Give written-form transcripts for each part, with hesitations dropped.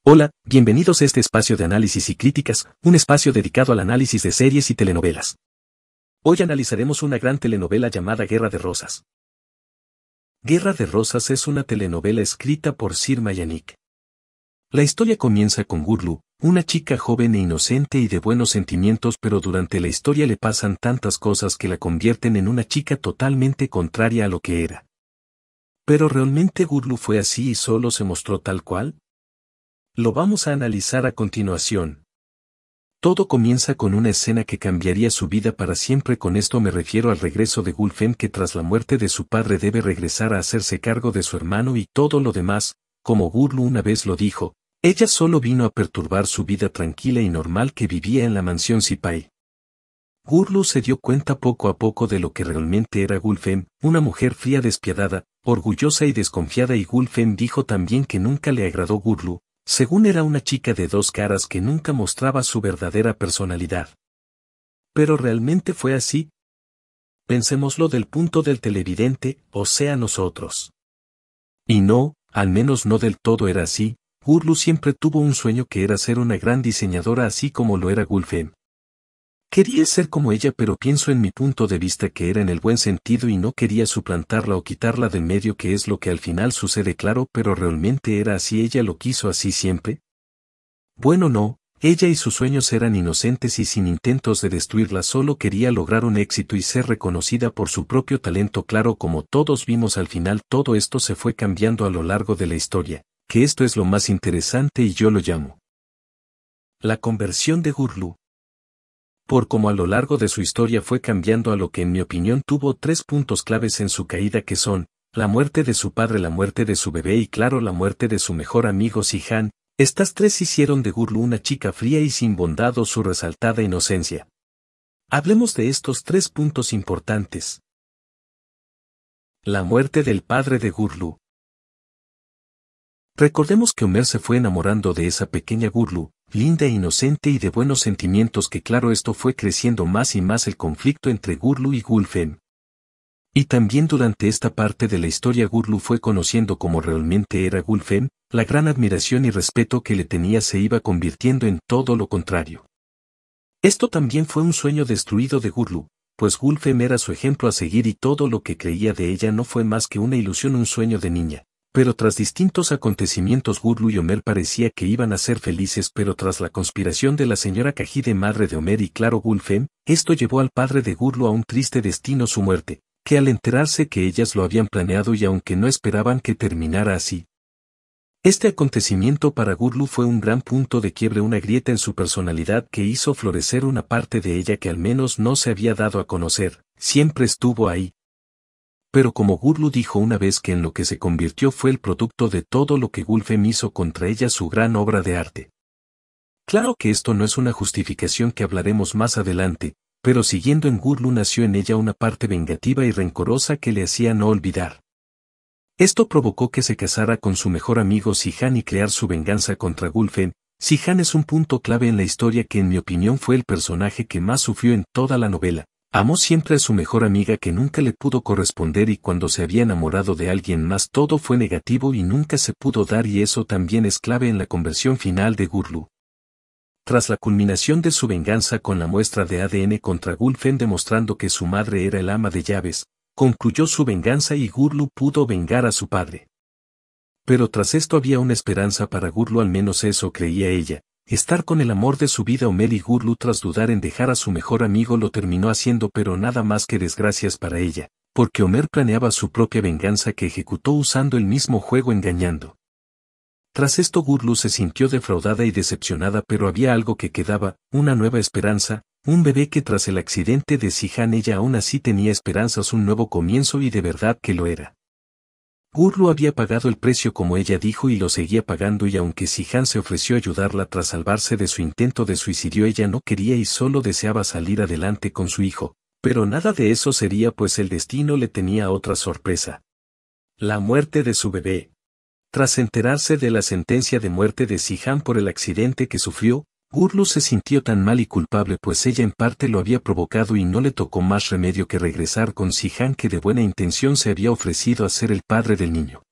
Hola, bienvenidos a este espacio de análisis y críticas, un espacio dedicado al análisis de series y telenovelas. Hoy analizaremos una gran telenovela llamada Guerra de Rosas. Guerra de Rosas es una telenovela escrita por Sir Mayanik. La historia comienza con Gurlu, una chica joven e inocente y de buenos sentimientos, pero durante la historia le pasan tantas cosas que la convierten en una chica totalmente contraria a lo que era. ¿Pero realmente Gurlu fue así y solo se mostró tal cual? Lo vamos a analizar a continuación. Todo comienza con una escena que cambiaría su vida para siempre. Con esto me refiero al regreso de Gulfem, que tras la muerte de su padre debe regresar a hacerse cargo de su hermano y todo lo demás. Como Gurlu una vez lo dijo, ella solo vino a perturbar su vida tranquila y normal que vivía en la mansión Sipai. Gurlu se dio cuenta poco a poco de lo que realmente era Gulfem, una mujer fría, despiadada, orgullosa y desconfiada, y Gulfem dijo también que nunca le agradó Gurlu. Según era una chica de dos caras que nunca mostraba su verdadera personalidad. ¿Pero realmente fue así? Pensémoslo del punto del televidente, o sea nosotros. Y no, al menos no del todo era así. Gurlu siempre tuvo un sueño, que era ser una gran diseñadora así como lo era Gulfem. Quería ser como ella, pero pienso en mi punto de vista que era en el buen sentido y no quería suplantarla o quitarla del medio, que es lo que al final sucede, claro. Pero realmente era así, ella lo quiso así siempre. Bueno, no, ella y sus sueños eran inocentes y sin intentos de destruirla, solo quería lograr un éxito y ser reconocida por su propio talento. Claro, como todos vimos al final, todo esto se fue cambiando a lo largo de la historia, que esto es lo más interesante y yo lo llamo la conversión de Gurlu. Por como a lo largo de su historia fue cambiando, a lo que en mi opinión tuvo tres puntos claves en su caída, que son la muerte de su padre, la muerte de su bebé y claro, la muerte de su mejor amigo Sihan. Estas tres hicieron de Gurlu una chica fría y sin bondad o su resaltada inocencia. Hablemos de estos tres puntos importantes. La muerte del padre de Gurlu. Recordemos que Ömer se fue enamorando de esa pequeña Gurlu, linda e inocente y de buenos sentimientos, que claro, esto fue creciendo más y más el conflicto entre Gurlu y Gulfem. Y también durante esta parte de la historia Gurlu fue conociendo cómo realmente era Gulfem, la gran admiración y respeto que le tenía se iba convirtiendo en todo lo contrario. Esto también fue un sueño destruido de Gurlu, pues Gulfem era su ejemplo a seguir y todo lo que creía de ella no fue más que una ilusión, un sueño de niña. Pero tras distintos acontecimientos Gurlu y Ömer parecía que iban a ser felices, pero tras la conspiración de la señora Cajide, madre de Ömer y claro Gulfem, esto llevó al padre de Gurlu a un triste destino, su muerte, que al enterarse que ellas lo habían planeado y aunque no esperaban que terminara así. Este acontecimiento para Gurlu fue un gran punto de quiebre, una grieta en su personalidad que hizo florecer una parte de ella que al menos no se había dado a conocer, siempre estuvo ahí. Pero como Gurlu dijo una vez, que en lo que se convirtió fue el producto de todo lo que Gulfem hizo contra ella, su gran obra de arte. Claro que esto no es una justificación, que hablaremos más adelante, pero siguiendo en Gurlu nació en ella una parte vengativa y rencorosa que le hacía no olvidar. Esto provocó que se casara con su mejor amigo Sihan y crear su venganza contra Gulfem. Sihan es un punto clave en la historia, que en mi opinión fue el personaje que más sufrió en toda la novela. Amó siempre a su mejor amiga, que nunca le pudo corresponder, y cuando se había enamorado de alguien más todo fue negativo y nunca se pudo dar, y eso también es clave en la conversión final de Gurlu. Tras la culminación de su venganza con la muestra de ADN contra Gulfem demostrando que su madre era el ama de llaves, concluyó su venganza y Gurlu pudo vengar a su padre. Pero tras esto había una esperanza para Gurlu, al menos eso creía ella. Estar con el amor de su vida Ömer, y Gurlu, tras dudar en dejar a su mejor amigo, lo terminó haciendo, pero nada más que desgracias para ella, porque Ömer planeaba su propia venganza que ejecutó usando el mismo juego, engañando. Tras esto Gurlu se sintió defraudada y decepcionada, pero había algo que quedaba, una nueva esperanza, un bebé, que tras el accidente de Sihan ella aún así tenía esperanzas, un nuevo comienzo, y de verdad que lo era. Gurlu había pagado el precio como ella dijo y lo seguía pagando, y aunque Sihan se ofreció a ayudarla tras salvarse de su intento de suicidio, ella no quería y solo deseaba salir adelante con su hijo, pero nada de eso sería, pues el destino le tenía otra sorpresa. La muerte de su bebé. Tras enterarse de la sentencia de muerte de Sihan por el accidente que sufrió, Gurlu se sintió tan mal y culpable, pues ella en parte lo había provocado y no le tocó más remedio que regresar con Sihan, que de buena intención se había ofrecido a ser el padre del niño.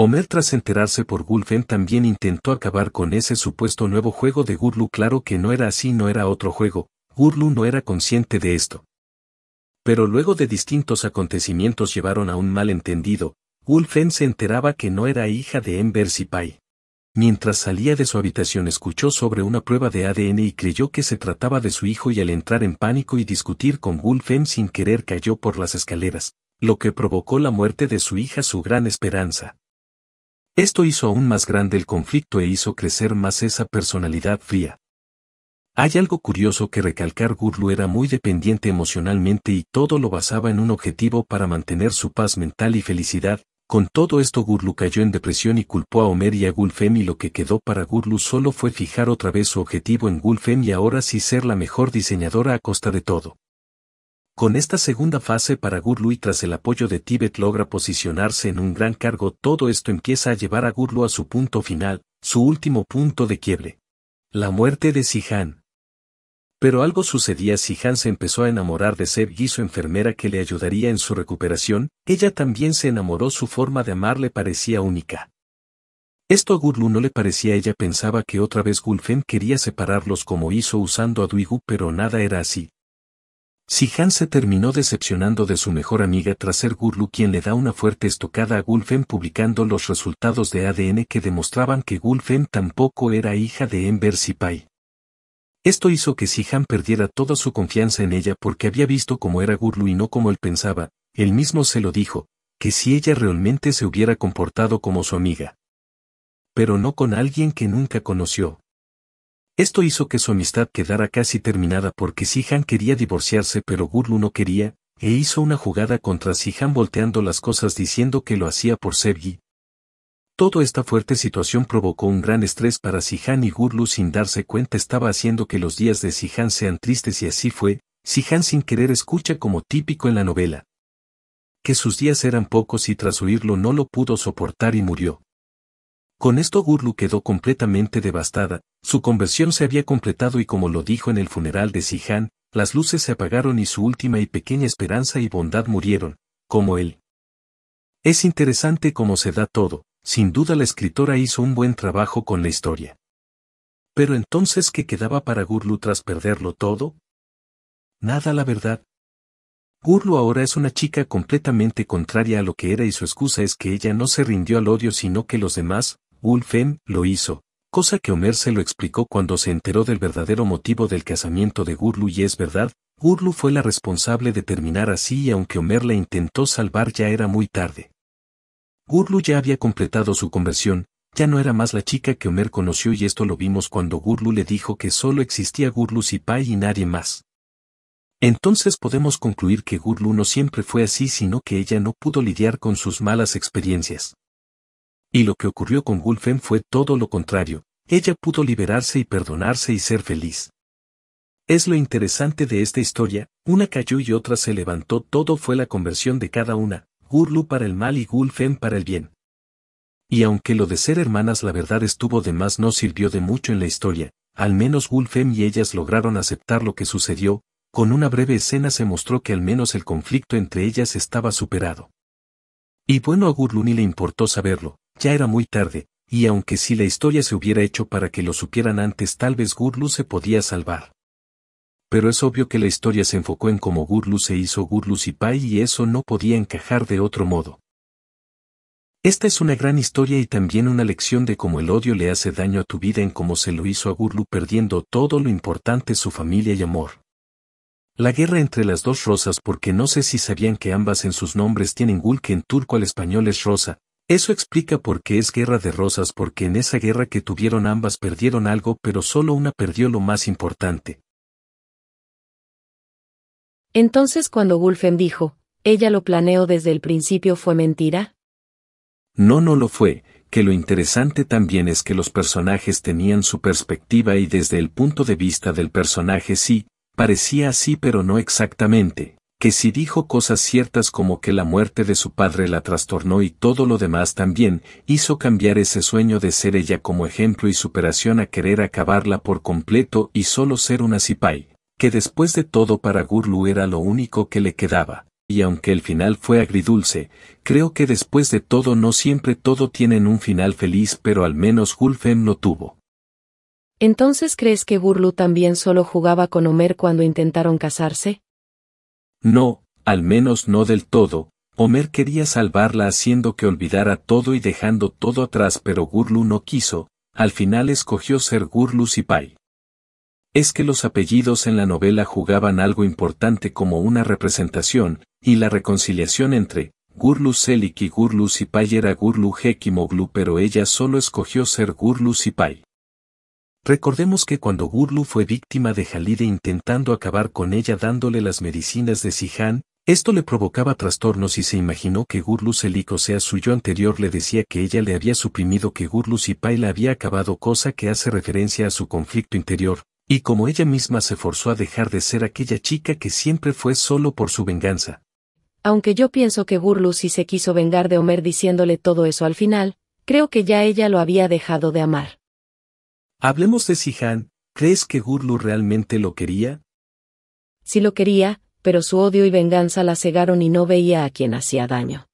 Homer, tras enterarse por Gulfen, también intentó acabar con ese supuesto nuevo juego de Gurlu. Claro que no era así, no era otro juego. Gurlu no era consciente de esto. Pero luego de distintos acontecimientos llevaron a un malentendido. Gulfen se enteraba que no era hija de Enver Sipai. Mientras salía de su habitación escuchó sobre una prueba de ADN y creyó que se trataba de su hijo, y al entrar en pánico y discutir con Gulfen sin querer cayó por las escaleras, lo que provocó la muerte de su hija, su gran esperanza. Esto hizo aún más grande el conflicto e hizo crecer más esa personalidad fría. Hay algo curioso que recalcar: Gurlu era muy dependiente emocionalmente y todo lo basaba en un objetivo para mantener su paz mental y felicidad. Con todo esto Gurlu cayó en depresión y culpó a Homer y a Gulfen, y lo que quedó para Gurlu solo fue fijar otra vez su objetivo en Gulfen y ahora sí ser la mejor diseñadora a costa de todo. Con esta segunda fase para Gurlu y tras el apoyo de Tibet logra posicionarse en un gran cargo, todo esto empieza a llevar a Gurlu a su punto final, su último punto de quiebre. La muerte de Sihan. Pero algo sucedía: Sihan se empezó a enamorar de Sevgi, su enfermera que le ayudaría en su recuperación. Ella también se enamoró, su forma de amar le parecía única. Esto a Gurlu no le parecía. Ella pensaba que otra vez Gulfen quería separarlos como hizo usando a Duigu, pero nada era así. Sihan se terminó decepcionando de su mejor amiga tras ser Gurlu quien le da una fuerte estocada a Gulfen publicando los resultados de ADN que demostraban que Gulfen tampoco era hija de Enver Sipai. Esto hizo que Sihan perdiera toda su confianza en ella porque había visto cómo era Gurlu y no como él pensaba. Él mismo se lo dijo, que si ella realmente se hubiera comportado como su amiga. Pero no con alguien que nunca conoció. Esto hizo que su amistad quedara casi terminada porque Sihan quería divorciarse pero Gurlu no quería, e hizo una jugada contra Sihan volteando las cosas diciendo que lo hacía por Sevgi. Toda esta fuerte situación provocó un gran estrés para Sihan y Gurlu sin darse cuenta estaba haciendo que los días de Sihan sean tristes y así fue. Sihan sin querer escucha, como típico en la novela, que sus días eran pocos y tras oírlo no lo pudo soportar y murió. Con esto Gurlu quedó completamente devastada, su conversión se había completado y como lo dijo en el funeral de Sihan, las luces se apagaron y su última y pequeña esperanza y bondad murieron, como él. Es interesante cómo se da todo. Sin duda la escritora hizo un buen trabajo con la historia. Pero entonces, ¿qué quedaba para Gurlu tras perderlo todo? Nada, la verdad. Gurlu ahora es una chica completamente contraria a lo que era y su excusa es que ella no se rindió al odio sino que los demás, Gulfen, lo hizo, cosa que Homer se lo explicó cuando se enteró del verdadero motivo del casamiento de Gurlu y es verdad, Gurlu fue la responsable de terminar así y aunque Homer la intentó salvar ya era muy tarde. Gurlu ya había completado su conversión, ya no era más la chica que Homer conoció y esto lo vimos cuando Gurlu le dijo que solo existía Gurlu Sipai y nadie más. Entonces podemos concluir que Gurlu no siempre fue así sino que ella no pudo lidiar con sus malas experiencias. Y lo que ocurrió con Gulfen fue todo lo contrario, ella pudo liberarse y perdonarse y ser feliz. Es lo interesante de esta historia, una cayó y otra se levantó, todo fue la conversión de cada una. Gurlu para el mal y Gulfen para el bien. Y aunque lo de ser hermanas la verdad estuvo de más no sirvió de mucho en la historia, al menos Gulfen y ellas lograron aceptar lo que sucedió, con una breve escena se mostró que al menos el conflicto entre ellas estaba superado. Y bueno, a Gurlu ni le importó saberlo, ya era muy tarde, y aunque si la historia se hubiera hecho para que lo supieran antes tal vez Gurlu se podía salvar. Pero es obvio que la historia se enfocó en cómo Gurlu se hizo Gurlu Sipai y eso no podía encajar de otro modo. Esta es una gran historia y también una lección de cómo el odio le hace daño a tu vida en cómo se lo hizo a Gurlu perdiendo todo lo importante, su familia y amor. La guerra entre las dos rosas, porque no sé si sabían que ambas en sus nombres tienen gul que en turco al español es rosa, eso explica por qué es guerra de rosas porque en esa guerra que tuvieron ambas perdieron algo pero solo una perdió lo más importante. Entonces cuando Gulfen dijo, ella lo planeó desde el principio, ¿fue mentira? No, no lo fue, que lo interesante también es que los personajes tenían su perspectiva y desde el punto de vista del personaje sí, parecía así pero no exactamente, que sí dijo cosas ciertas como que la muerte de su padre la trastornó y todo lo demás también, hizo cambiar ese sueño de ser ella como ejemplo y superación a querer acabarla por completo y solo ser una Sipai. Que después de todo para Gurlu era lo único que le quedaba. y aunque el final fue agridulce, creo que después de todo no siempre todo tiene un final feliz, pero al menos Gulfem lo tuvo. ¿Entonces crees que Gurlu también solo jugaba con Homer cuando intentaron casarse? No, al menos no del todo. Homer quería salvarla haciendo que olvidara todo y dejando todo atrás, pero Gurlu no quiso. Al final escogió ser Gurlu Sipai. Es que los apellidos en la novela jugaban algo importante como una representación, y la reconciliación entre Gurlu Selik y Gurlu Sipai era Gurlu Hekimoglu, pero ella solo escogió ser Gurlu Sipai. Recordemos que cuando Gurlu fue víctima de Halide intentando acabar con ella dándole las medicinas de Sihan, esto le provocaba trastornos y se imaginó que Gurlu Selik, o sea su yo anterior, le decía que ella le había suprimido, que Gurlu Sipai la había acabado, cosa que hace referencia a su conflicto interior, y como ella misma se forzó a dejar de ser aquella chica que siempre fue solo por su venganza. Aunque yo pienso que Gurlu sí se quiso vengar de Homer diciéndole todo eso al final, creo que ya ella lo había dejado de amar. Hablemos de Sihan. ¿Crees que Gurlu realmente lo quería? Sí lo quería, pero su odio y venganza la cegaron y no veía a quien hacía daño.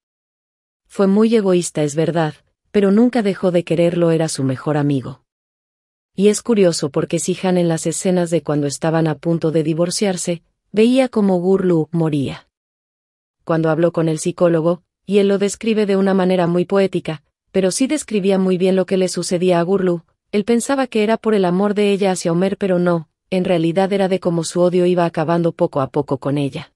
Fue muy egoísta, es verdad, pero nunca dejó de quererlo, era su mejor amigo. Y es curioso porque Sihan en las escenas de cuando estaban a punto de divorciarse, veía como Gurlu moría. Cuando habló con el psicólogo, y él lo describe de una manera muy poética, pero sí describía muy bien lo que le sucedía a Gurlu, él pensaba que era por el amor de ella hacia Homer, pero no, en realidad era de cómo su odio iba acabando poco a poco con ella.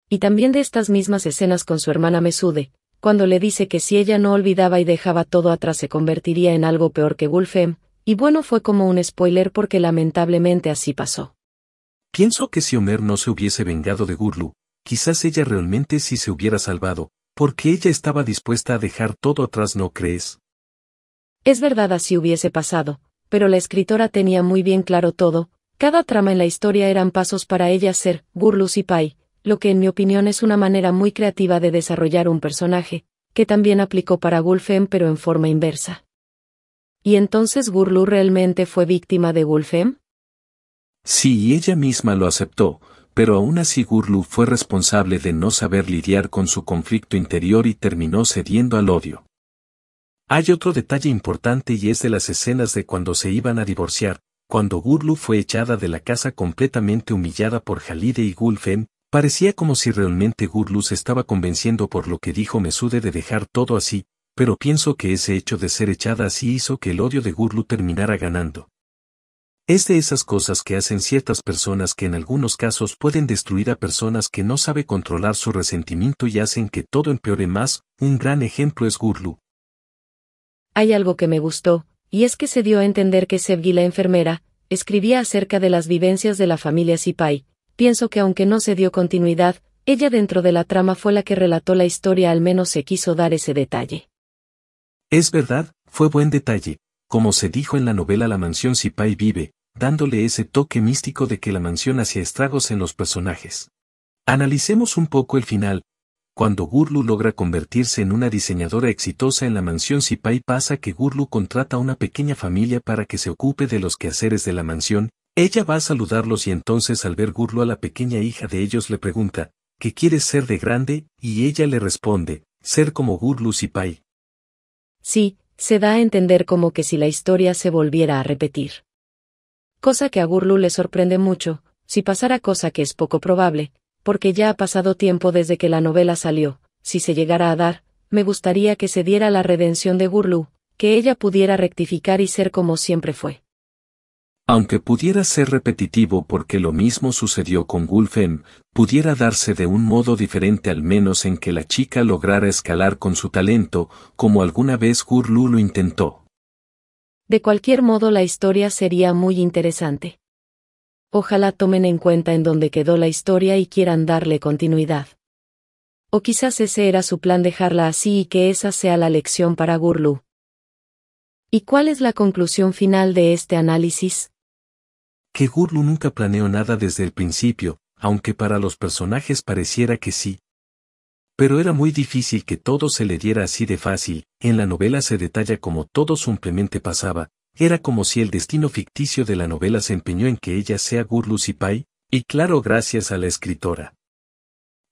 Y también de estas mismas escenas con su hermana Mesude, cuando le dice que si ella no olvidaba y dejaba todo atrás se convertiría en algo peor que Gulfem, y bueno, fue como un spoiler porque lamentablemente así pasó. Pienso que si Homer no se hubiese vengado de Gurlu, quizás ella realmente sí se hubiera salvado, porque ella estaba dispuesta a dejar todo atrás, ¿no crees? Es verdad, así hubiese pasado, pero la escritora tenía muy bien claro todo, cada trama en la historia eran pasos para ella ser Gurlu Sipai, lo que en mi opinión es una manera muy creativa de desarrollar un personaje, que también aplicó para Gulfem pero en forma inversa. ¿Y entonces Gurlu realmente fue víctima de Gulfem? Sí, y ella misma lo aceptó, pero aún así Gurlu fue responsable de no saber lidiar con su conflicto interior y terminó cediendo al odio. Hay otro detalle importante y es de las escenas de cuando se iban a divorciar, cuando Gurlu fue echada de la casa completamente humillada por Halide y Gulfem, parecía como si realmente Gurlu se estaba convenciendo por lo que dijo Mesude de dejar todo así, pero pienso que ese hecho de ser echada así hizo que el odio de Gurlu terminara ganando. Es de esas cosas que hacen ciertas personas que en algunos casos pueden destruir a personas que no sabe controlar su resentimiento y hacen que todo empeore más. Un gran ejemplo es Gurlu. Hay algo que me gustó, y es que se dio a entender que Sevgi, la enfermera, escribía acerca de las vivencias de la familia Sipai. Pienso que aunque no se dio continuidad, ella dentro de la trama fue la que relató la historia, al menos se quiso dar ese detalle. Es verdad, fue buen detalle, como se dijo en la novela La mansión Sipai vive, dándole ese toque místico de que la mansión hacía estragos en los personajes. Analicemos un poco el final. Cuando Gurlu logra convertirse en una diseñadora exitosa en la mansión Sipai, pasa que Gurlu contrata a una pequeña familia para que se ocupe de los quehaceres de la mansión. Ella va a saludarlos y entonces al ver Gurlu a la pequeña hija de ellos le pregunta, ¿qué quieres ser de grande? Y ella le responde, ser como Gurlu Sipai. Sí, se da a entender como que si la historia se volviera a repetir. Cosa que a Gurlu le sorprende mucho, si pasara, cosa que es poco probable, porque ya ha pasado tiempo desde que la novela salió. Si se llegara a dar, me gustaría que se diera la redención de Gurlu, que ella pudiera rectificar y ser como siempre fue. Aunque pudiera ser repetitivo porque lo mismo sucedió con Gulfem, pudiera darse de un modo diferente, al menos en que la chica lograra escalar con su talento, como alguna vez Gurlu lo intentó. De cualquier modo, la historia sería muy interesante. Ojalá tomen en cuenta en dónde quedó la historia y quieran darle continuidad. O quizás ese era su plan, dejarla así y que esa sea la lección para Gurlu. ¿Y cuál es la conclusión final de este análisis? Que Gurlu nunca planeó nada desde el principio, aunque para los personajes pareciera que sí. Pero era muy difícil que todo se le diera así de fácil. En la novela se detalla cómo todo simplemente pasaba. Era como si el destino ficticio de la novela se empeñó en que ella sea Gurlu Sipai, y claro, gracias a la escritora.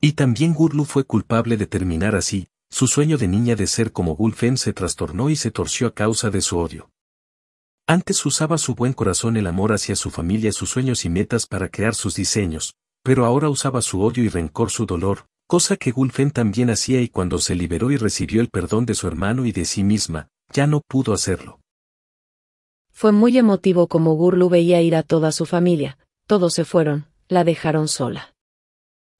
Y también Gurlu fue culpable de terminar así, su sueño de niña de ser como Gulfen se trastornó y se torció a causa de su odio. Antes usaba su buen corazón, el amor hacia su familia, sus sueños y metas para crear sus diseños, pero ahora usaba su odio y rencor, su dolor, cosa que Gulfen también hacía, y cuando se liberó y recibió el perdón de su hermano y de sí misma, ya no pudo hacerlo. Fue muy emotivo como Gurlu veía ir a toda su familia, todos se fueron, la dejaron sola.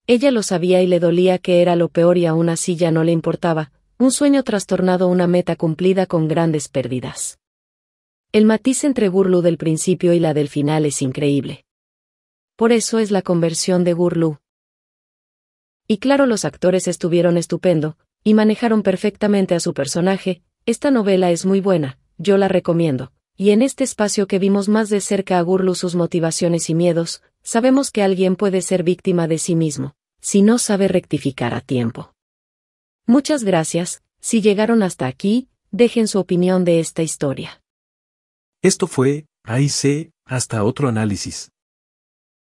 Ella lo sabía y le dolía, que era lo peor, y aún así ya no le importaba, un sueño trastornado, una meta cumplida con grandes pérdidas. El matiz entre Gurlu del principio y la del final es increíble. Por eso es la conversión de Gurlu. Y claro, los actores estuvieron estupendo, y manejaron perfectamente a su personaje. Esta novela es muy buena, yo la recomiendo, y en este espacio que vimos más de cerca a Gurlu, sus motivaciones y miedos, sabemos que alguien puede ser víctima de sí mismo, si no sabe rectificar a tiempo. Muchas gracias, si llegaron hasta aquí, dejen su opinión de esta historia. Esto fue, AIC, hasta otro análisis.